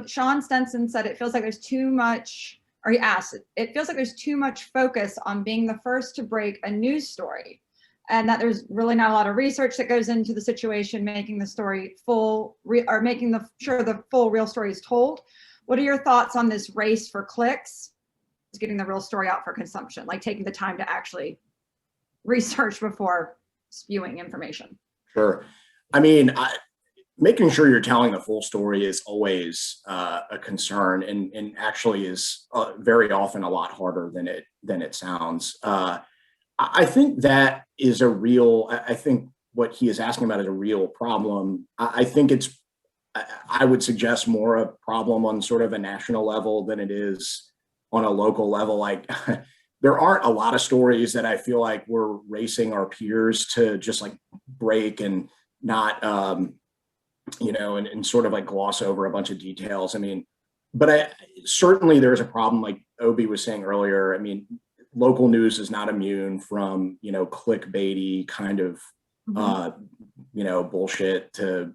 Sean Stenson said it feels like there's too much, or he asked, it feels like there's too much focus on being the first to break a news story, and that there's really not a lot of research that goes into the situation, making the story full, or making sure the full real story is told. What are your thoughts on this race for clicks? getting the real story out for consumption, like taking the time to actually research before spewing information. Sure. I mean, making sure you're telling the full story is always a concern, and actually is very often a lot harder than it sounds. I think that is a real. I think what he is asking about is a real problem. I think I would suggest more a problem on sort of a national level than it is on a local level. Like there aren't a lot of stories that I feel like we're racing our peers to just like break and not, and sort of like gloss over a bunch of details. I mean, but certainly there's a problem, like Obi was saying earlier. I mean, local news is not immune from, clickbaity kind of, bullshit to,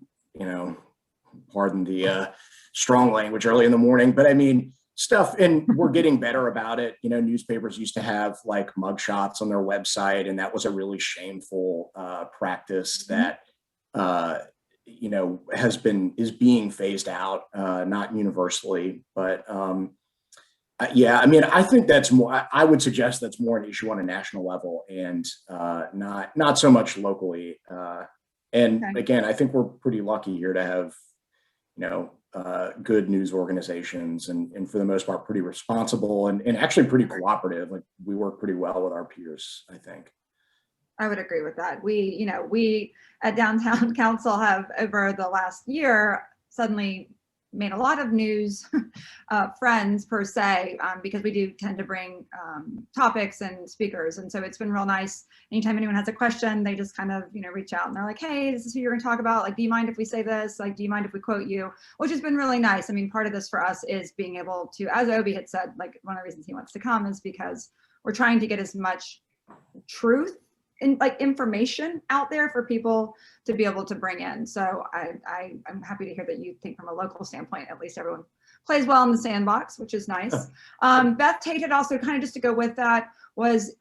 pardon the strong language early in the morning. But I mean, stuff, and we're getting better about it. Newspapers used to have like mugshots on their website, and that was a really shameful practice that is being phased out, not universally, but yeah, I mean, I think that's more. I would suggest that's more an issue on a national level, and not so much locally. And Okay. again, I think we're pretty lucky here to have good news organizations, and for the most part, pretty responsible and actually pretty cooperative. Like we work pretty well with our peers, I think. I would agree with that. We at Downtown Council have over the last year suddenly made a lot of news friends per se, because we do tend to bring topics and speakers. And so it's been real nice. Anytime anyone has a question, they just kind of, reach out and they're like, hey, this is who you're gonna talk about. Like, do you mind if we say this? Like, do you mind if we quote you? Which has been really nice. I mean, part of this for us is being able to, as Obi had said, like one of the reasons he wants to come is because we're trying to get as much truth and like information out there for people to be able to bring in. So I'm happy to hear that you think from a local standpoint, at least everyone plays well in the sandbox, which is nice. Beth Tate had also kind of, just to go with that, was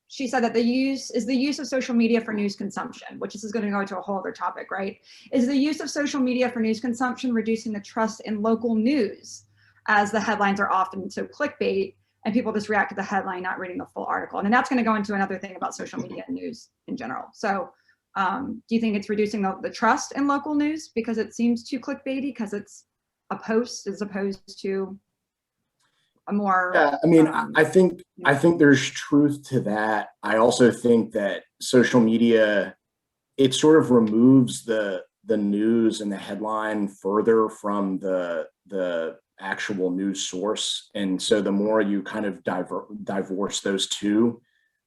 she said that the use of social media for news consumption, which this is going to go into a whole other topic, right? Is the use of social media for news consumption reducing the trust in local news, as the headlines are often so clickbait and people just react to the headline, not reading the full article. And then that's going to go into another thing about social media and news in general. So do you think it's reducing the trust in local news because it seems too clickbaity because it's a post as opposed to a more... Yeah, I mean, I think there's truth to that. I also think that social media, it sort of removes the news and the headline further from the actual news source. And so the more you kind of divorce those two,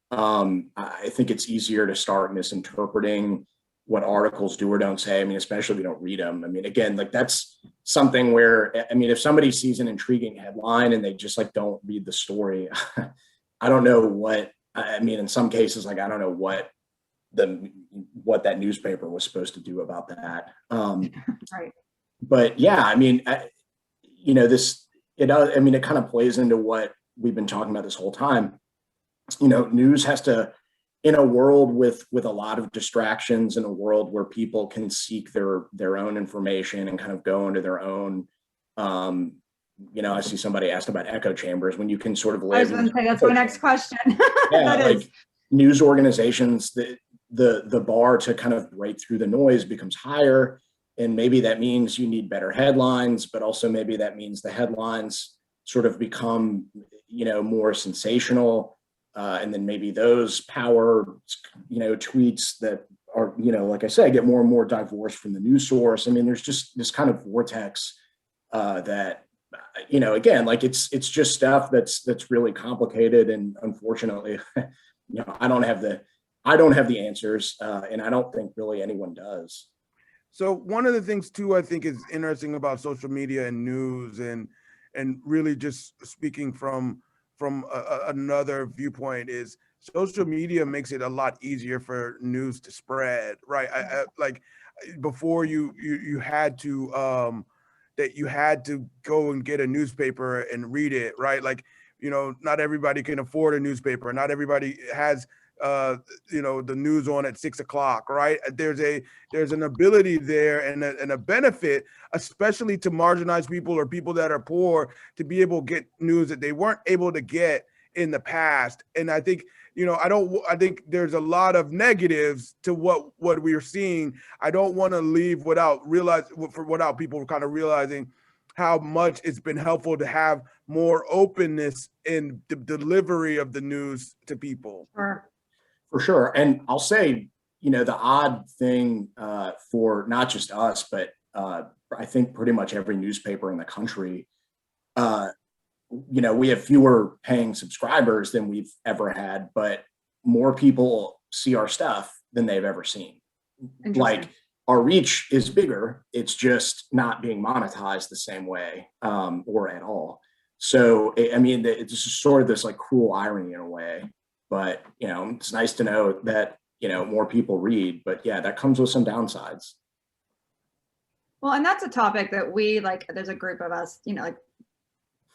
I think it's easier to start misinterpreting what articles do or don't say. I mean, especially if you don't read them. I mean, again, like that's something where, I mean, if somebody sees an intriguing headline and they just like don't read the story, I don't know what, I mean, in some cases, like, I don't know what that newspaper was supposed to do about that. Right. But yeah, I mean, it kind of plays into what we've been talking about this whole time. News has to, in a world with a lot of distractions, in a world where people can seek their own information and kind of go into their own, I see somebody asked about echo chambers, when you can sort of live. I was going to say, that's my next question. Yeah, like news organizations, the bar to kind of break through the noise becomes higher. And maybe that means you need better headlines, but also maybe that means the headlines sort of become, more sensational. And then maybe those power, tweets that are, like I said, get more and more divorced from the news source. I mean, there's just this kind of vortex that, again, like it's just stuff that's really complicated. And unfortunately, I don't have the answers, and I don't think really anyone does. So one of the things too, I think is interesting about social media and news, and really just speaking from another viewpoint, is social media makes it a lot easier for news to spread, right? I like before you had to that you had to go and get a newspaper and read it, right? Like, not everybody can afford a newspaper. Not everybody has the news on at 6 o'clock, right? There's an ability there and a benefit, especially to marginalized people or people that are poor, to be able to get news that they weren't able to get in the past. And I think, I think there's a lot of negatives to what we're seeing. I don't want to leave without people kind of realizing how much it's been helpful to have more openness in the delivery of the news to people. Sure. For sure. And I'll say, the odd thing for not just us, but I think pretty much every newspaper in the country, we have fewer paying subscribers than we've ever had, but more people see our stuff than they've ever seen. Like, our reach is bigger. It's just not being monetized the same way or at all. So, it's just sort of this like cruel irony in a way, but, it's nice to know that, more people read, but yeah, that comes with some downsides. Well, and that's a topic that we there's a group of us,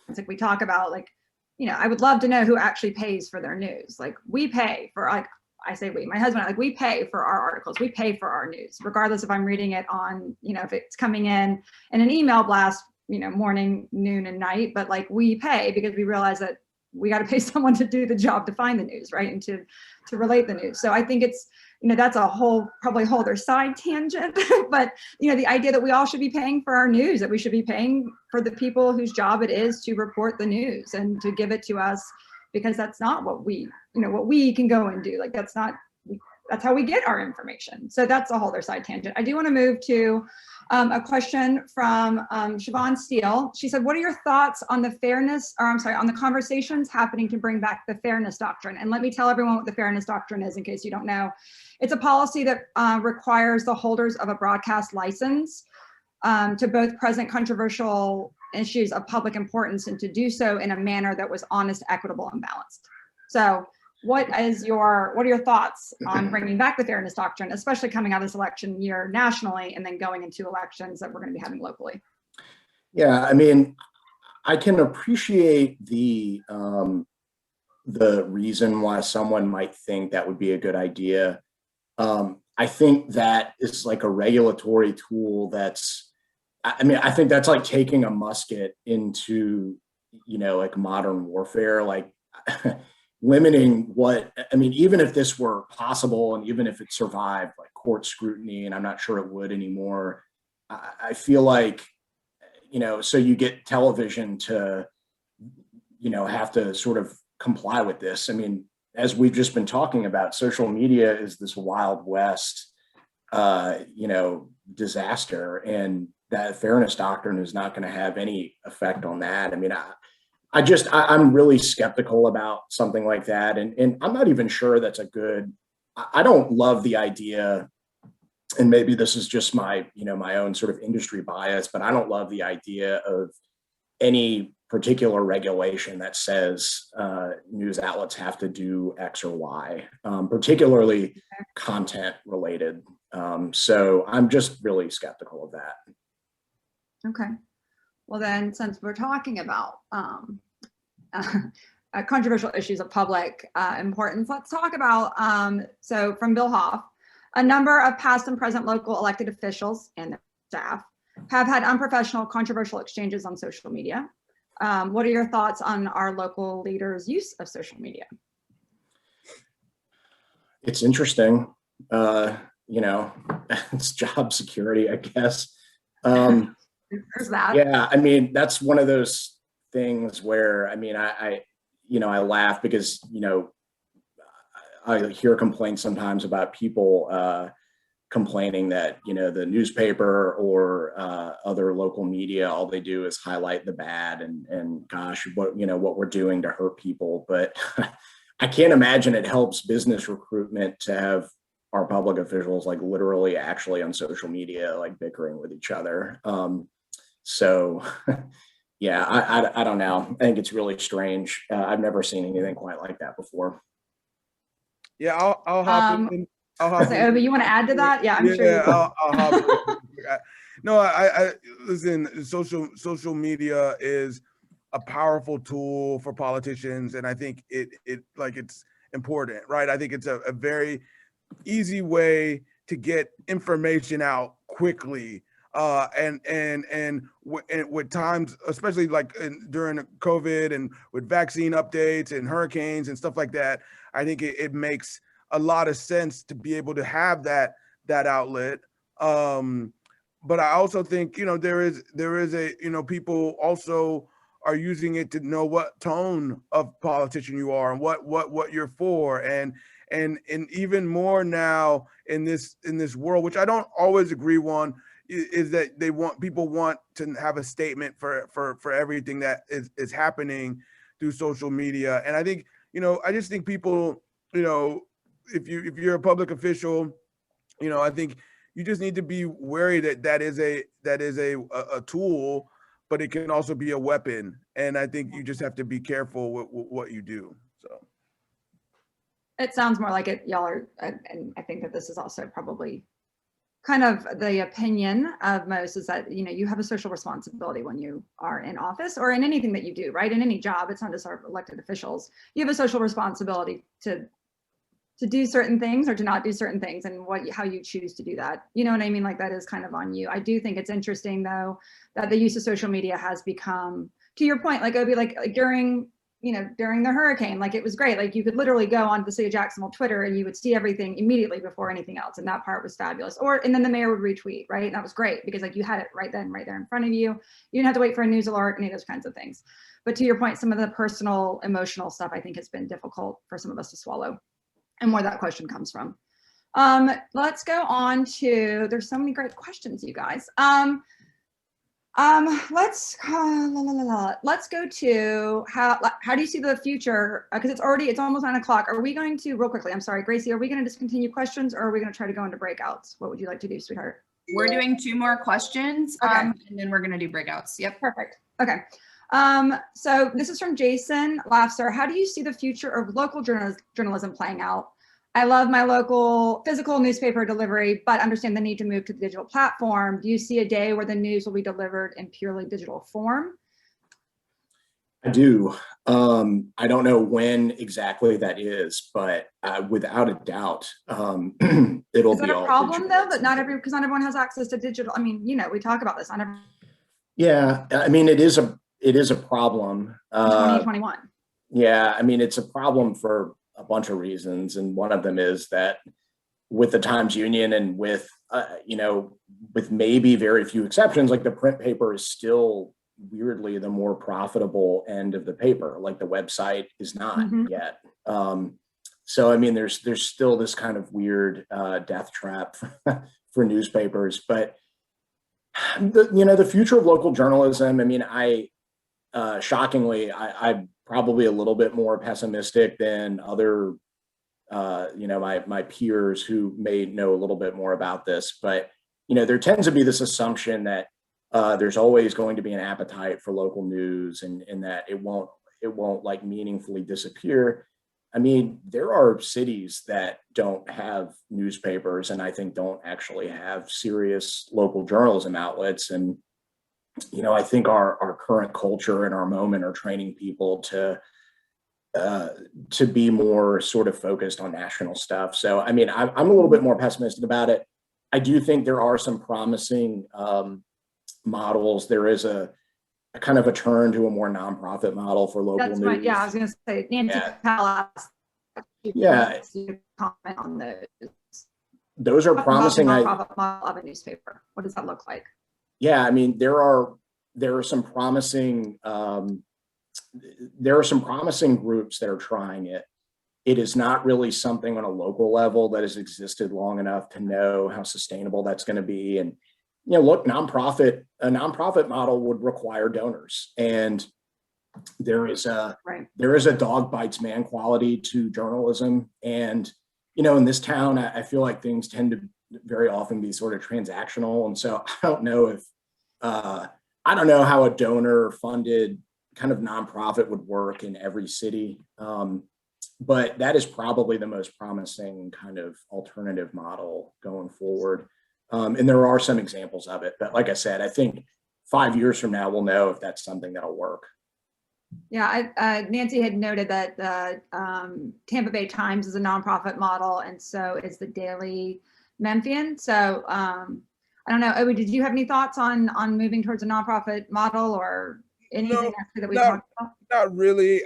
it's like we talk about, I would love to know who actually pays for their news. Like, we pay for, I say we, my husband, we pay for our articles, we pay for our news, regardless if I'm reading it on, if it's coming in an email blast, morning, noon, and night, but we pay because we realize that we got to pay someone to do the job to find the news, right? And to relate the news. So I think it's, that's probably a whole other side tangent, but the idea that we all should be paying for our news, that we should be paying for the people whose job it is to report the news and to give it to us, because that's not what we can go and do. That's how we get our information. So that's a whole other side tangent. I do want to move to a question from Siobhan Steele. She said, what are your thoughts on on the conversations happening to bring back the Fairness Doctrine? And let me tell everyone what the Fairness Doctrine is in case you don't know. It's a policy that requires the holders of a broadcast license to both present controversial issues of public importance and to do so in a manner that was honest, equitable, and balanced. So what are your thoughts on bringing back the Fairness Doctrine, especially coming out of this election year nationally and then going into elections that we're going to be having locally? Yeah, I can appreciate the reason why someone might think that would be a good idea. I think that is like a regulatory tool I think that's like taking a musket into, modern warfare, limiting even if this were possible and even if it survived court scrutiny, and I'm not sure it would anymore, I feel like, so you get television to, have to sort of comply with this. As we've just been talking about, social media is this Wild West, disaster, and that Fairness Doctrine is not going to have any effect on that. I'm really skeptical about something like that. And I'm not even sure that's I don't love the idea, and maybe this is just my own sort of industry bias, but I don't love the idea of any particular regulation that says news outlets have to do X or Y, particularly content related. So I'm just really skeptical of that. Okay. Well, then, since we're talking about controversial issues of public importance, let's talk about, so from Bill Hoff, a number of past and present local elected officials and their staff have had unprofessional, controversial exchanges on social media. What are your thoughts on our local leaders' use of social media? It's interesting. It's job security, I guess. There's that. Yeah, that's one of those things where, I laugh because, I hear complaints sometimes about people complaining that, the newspaper or other local media, all they do is highlight the bad and gosh, what we're doing to hurt people. But I can't imagine it helps business recruitment to have our public officials literally actually on social media, bickering with each other. So yeah, I don't know. I think it's really strange. I've never seen anything quite like that before. Yeah, I'll hop in. Obi, you want to add to that? Yeah, I'm sure. Yeah, I'll hop in. No, I listen. Social media is a powerful tool for politicians, and I think it's important, right? I think it's a very easy way to get information out quickly. And with times, especially like during COVID and with vaccine updates and hurricanes and stuff like that, I think it makes a lot of sense to be able to have that outlet. But I also think, there is a, people also are using it to know what tone of politician you are and what you're for. And even more now in this world, which I don't always agree on, is that people want to have a statement for everything that is happening through social media. And I think, I just think people, if you're a public official, I think you just need to be wary that is a tool, but it can also be a weapon. And I think you just have to be careful with what you do. So it sounds more like it, y'all are, and I think that this is also probably kind of the opinion of most, is that, you have a social responsibility when you are in office or in anything that you do, right? In any job, it's not just our elected officials. You have a social responsibility to do certain things or to not do certain things, and how you choose to do that. You know what I mean? Like, that is kind of on you. I do think it's interesting though, that the use of social media has become, to your point, like Obi, like during the hurricane, like it was great. Like you could literally go on the city of Jacksonville Twitter and you would see everything immediately before anything else. And that part was fabulous. And then the mayor would retweet, right? And that was great because like you had it right there in front of you. You didn't have to wait for a news alert, any of those kinds of things. But to your point, some of the personal, emotional stuff I think has been difficult for some of us to swallow, and where that question comes from. Let's go on to, there's so many great questions, you guys. Let's go to how do you see the future? Because it's almost 9 o'clock. Are we going to, real quickly, I'm sorry, Gracie, are we going to discontinue questions, or are we going to try to go into breakouts? What would you like to do, sweetheart? We're doing 2 more questions, Okay. and then we're going to do breakouts. Yep. Perfect. Okay. So this is from Jason Lafser. How do you see the future of local journalism playing out? I love my local physical newspaper delivery, but understand the need to move to the digital platform. Do you see a day where the news will be delivered in purely digital form? I do. I don't know when exactly that is, but without a doubt, it'll be all. Is that a problem though, that because not everyone has access to digital? I mean, we talk about this. Yeah, I mean, it is a problem. 2021. Yeah, I mean, it's a problem for a bunch of reasons, and one of them is that with the Times Union and with with maybe very few exceptions, like the print paper is still weirdly the more profitable end of the paper. Like the website is not yet. So I mean, there's still this kind of weird death trap for newspapers. But the future of local journalism, I mean, shockingly, I'm probably a little bit more pessimistic than other, my peers who may know a little bit more about this. But, there tends to be this assumption that there's always going to be an appetite for local news, and that it won't like meaningfully disappear. I mean, there are cities that don't have newspapers, and I think don't actually have serious local journalism outlets. And I think our current culture and our moment are training people to be more sort of focused on national stuff. So, I mean, I'm a little bit more pessimistic about it. I do think there are some promising models. There is a kind of a turn to a more nonprofit model for local news. Right. Yeah, I was going to say, Nancy Palace. Yeah. Comment on those. Those are promising. Nonprofit model of a newspaper. What does that look like? Yeah, I mean, there are some promising groups that are trying it. It is not really something on a local level that has existed long enough to know how sustainable that's going to be. And look, a nonprofit model would require donors, and there is a dog bites man quality to journalism. And in this town, I feel like things tend to very often be sort of transactional. And so I don't know how a donor funded kind of nonprofit would work in every city. But that is probably the most promising kind of alternative model going forward. And there are some examples of it, but like I said, I think 5 years from now, we'll know if that's something that'll work. Yeah, Nancy had noted that the Tampa Bay Times is a nonprofit model, and so is the Daily Memphian. So I don't know, Obi, did you have any thoughts on moving towards a nonprofit model or anything No, actually that we no. talked about? Not really.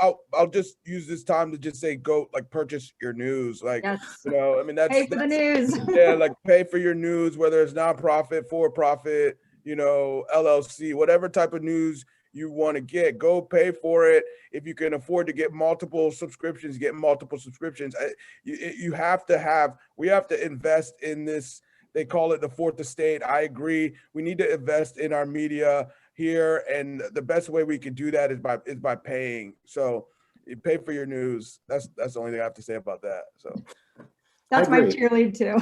I'll just use this time to just say, go like purchase your news. Like, Yes. you know, I mean, Pay for the news. yeah, like pay for your news, whether it's nonprofit, for profit, you know, LLC, whatever type of news you want to get, go pay for it. If you can afford to get multiple subscriptions, get multiple subscriptions. We have to invest in this. They call it the fourth estate. I agree. We need to invest in our media here, and the best way we can do that is by paying. So you pay for your news. That's the only thing I have to say about that. So That's my agree. cheerlead too.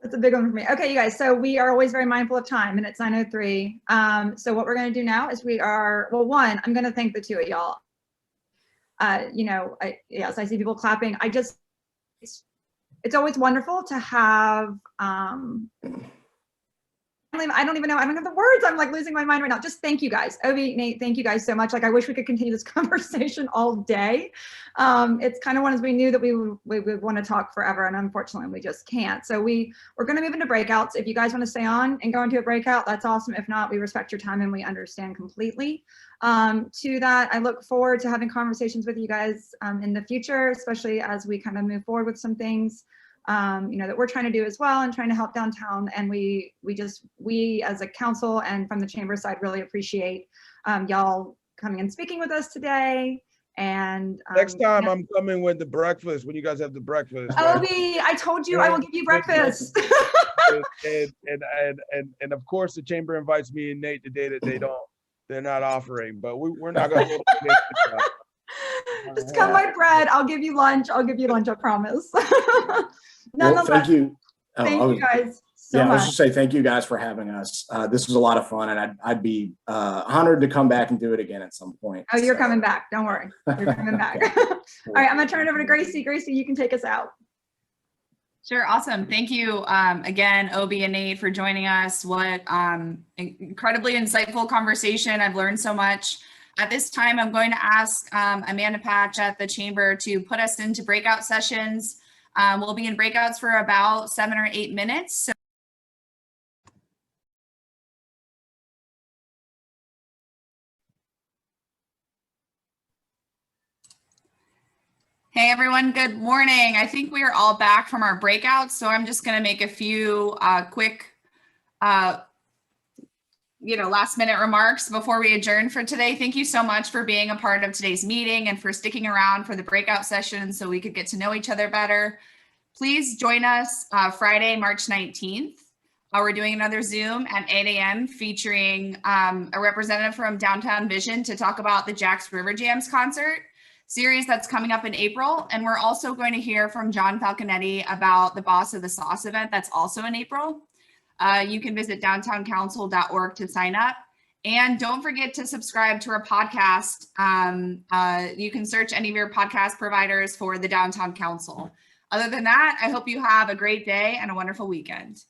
That's a big one for me. Okay, you guys, so we are always very mindful of time, and it's 9:03. So what we're going to do now is one, I'm going to thank the two of y'all. You know, yes, I see people clapping. It's always wonderful to have, I don't even know. I don't have the words. I'm like losing my mind right now. Just thank you guys. Obi, Nate, thank you guys so much. Like, I wish we could continue this conversation all day. It's kind of one as we knew that we would want to talk forever, and unfortunately we just can't. So we're going to move into breakouts. If you guys want to stay on and go into a breakout, that's awesome. If not, we respect your time and we understand completely. To that, I look forward to having conversations with you guys in the future, especially as we kind of move forward with some things. You know, that we're trying to do as well and trying to help downtown. And we as a council and from the chamber side really appreciate y'all coming and speaking with us today. And next time I'm coming with the breakfast when you guys have the breakfast. Right? Obi, I told you I will give you breakfast. and of course the chamber invites me and Nate the day that they're not offering, but we're not going to. Just come my bread. I'll give you lunch. I promise. Well, thank you. Thank you guys so much. I was just say thank you guys for having us. This was a lot of fun, and I'd be honored to come back and do it again at some point. Oh, you're coming back. Don't worry. You're coming back. All right, I'm gonna turn it over to Gracie. Gracie, you can take us out. Sure, awesome. Thank you again, Obi and Nate, for joining us. What incredibly insightful conversation. I've learned so much. At this time, I'm going to ask Amanda Patch at the chamber to put us into breakout sessions. We'll be in breakouts for about 7 or 8 minutes. So hey everyone, good morning. I think we are all back from our breakouts, so I'm just going to make a few quick last minute remarks before we adjourn for today. Thank you so much for being a part of today's meeting and for sticking around for the breakout session so we could get to know each other better. Please join us Friday, March 19th. We're doing another Zoom at 8 a.m. featuring a representative from Downtown Vision to talk about the JAX River Jams concert series that's coming up in April. And we're also going to hear from John Falconetti about the Boss of the Sauce event that's also in April. You can visit downtowncouncil.org to sign up. And don't forget to subscribe to our podcast. You can search any of your podcast providers for the Downtown Council. Other than that, I hope you have a great day and a wonderful weekend.